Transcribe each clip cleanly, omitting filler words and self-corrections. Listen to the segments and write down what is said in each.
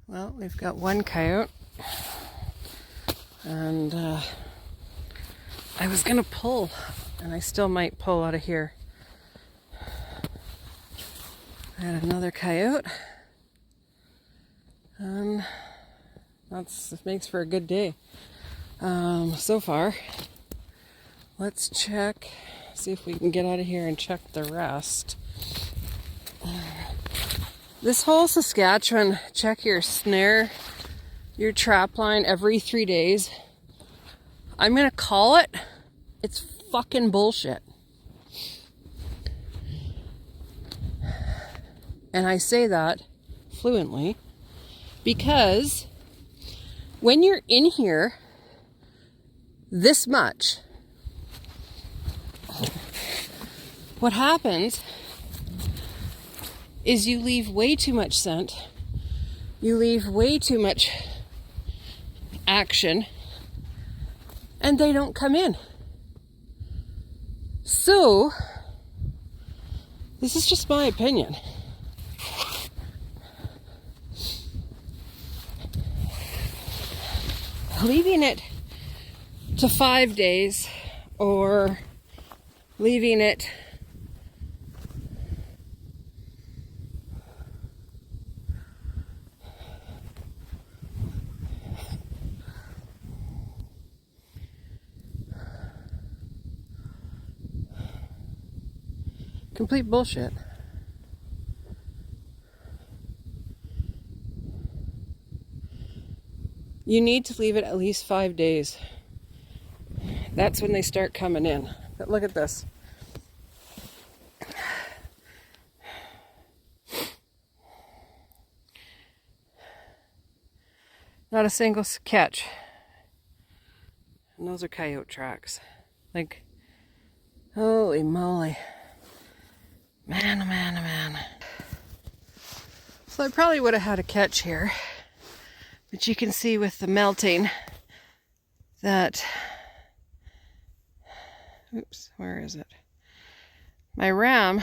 Well, we've got one coyote, and I was gonna pull, and I still might pull out of here. I had another coyote, and this makes for a good day so far. Let's check, see if we can get out of here and check the rest. This whole Saskatchewan, check your snare, your trap line every 3 days. I'm gonna call it. It's fucking bullshit. And I say that fluently because when you're in here this much, what happens is you leave way too much scent, you leave way too much action, and they don't come in. So, this is just my opinion. Leaving it to 5 days or leaving it complete bullshit. You need to leave it at least 5 days. That's when they start coming in. But look at this. Not a single catch. And those are coyote tracks. Like, holy moly. Man, oh man, oh man. So I probably would have had a catch here. But you can see with the melting that, oops, where is it? My ram,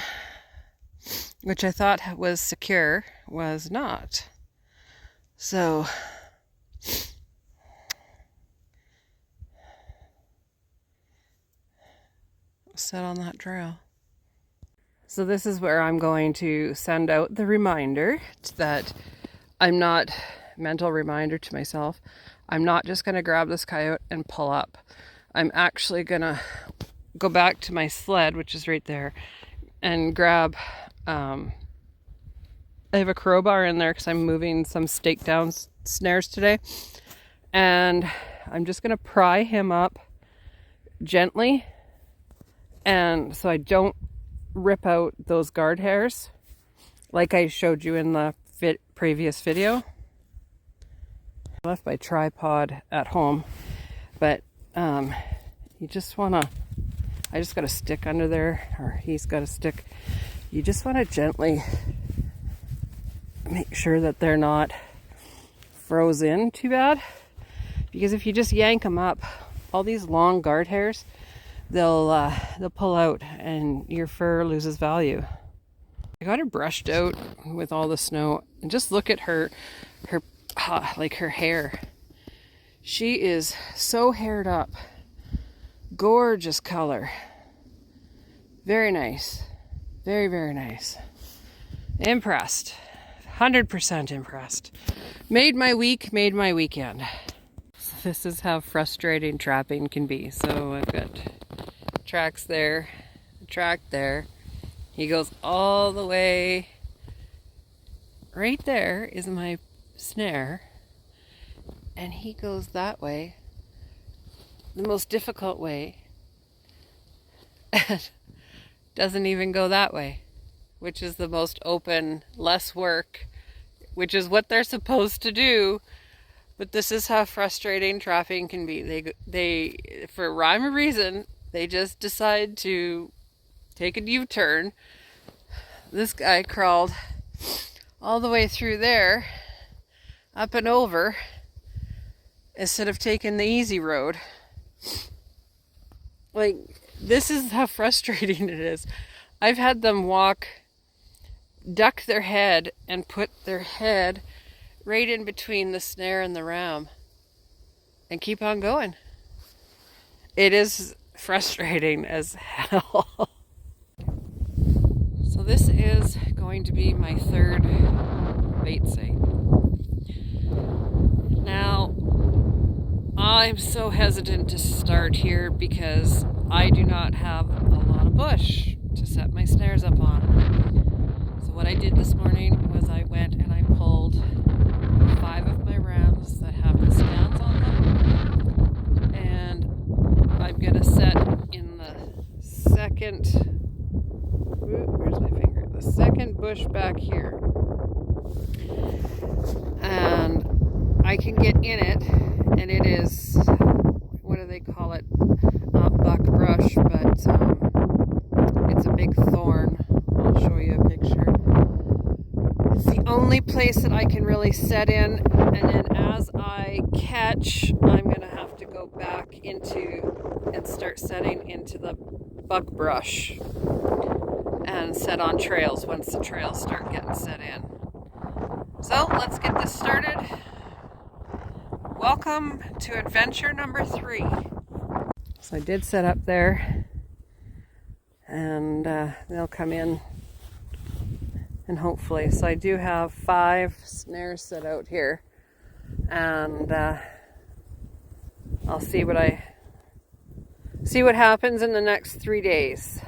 which I thought was secure, was not. So, set on that trail. So this is where I'm going to send out the reminder that I'm not, mental reminder to myself, I'm not just going to grab this coyote and pull up. I'm actually going to go back to my sled, which is right there, and grab, I have a crowbar in there because I'm moving some stake down snares today. And I'm just going to pry him up gently, and so I don't rip out those guard hairs like I showed you in the previous video. I left my tripod at home, but you just want to, I just got a stick under there, or he's got a stick. You just want to gently make sure that they're not froze in too bad, because if you just yank them up, all these long guard hairs, they'll pull out and your fur loses value. I got her brushed out with all the snow, and just look at her like her hair. She is so haired up. Gorgeous color. Very nice. Very, very nice. Impressed. 100% impressed. Made my week, made my weekend. So this is how frustrating trapping can be. So I've got tracks there, a track there. He goes all the way. Right there is my snare. And he goes that way. The most difficult way. And doesn't even go that way, which is the most open, less work, which is what they're supposed to do. But this is how frustrating trapping can be. They for rhyme or reason, they just decide to take a U-turn. This guy crawled all the way through there, up and over, instead of taking the easy road. Like, this is how frustrating it is. I've had them walk, duck their head, and put their head right in between the snare and the ram and keep on going. It is frustrating as hell. So this is going to be my third bait site. Now, I'm so hesitant to start here because I do not have a lot of bush to set my snares up on. So what I did this morning was I went and I pulled 5 of my rams that have the stands on them, and I'm gonna set in the second, where's my finger? The second bush back here. And I can get in it, and it is, what do they call it? Not buckbrush, but it's a big thorn. I'll show you a picture. It's the only place that I can really set in, and then as I catch, I'm going to have to go back into and start setting into the buckbrush and set on trails once the trails start getting set in. So let's get this started. Welcome to adventure number 3. So I did set up there, and they'll come in, and hopefully, so I do have 5 snares set out here, and I'll see what happens in the next 3 days.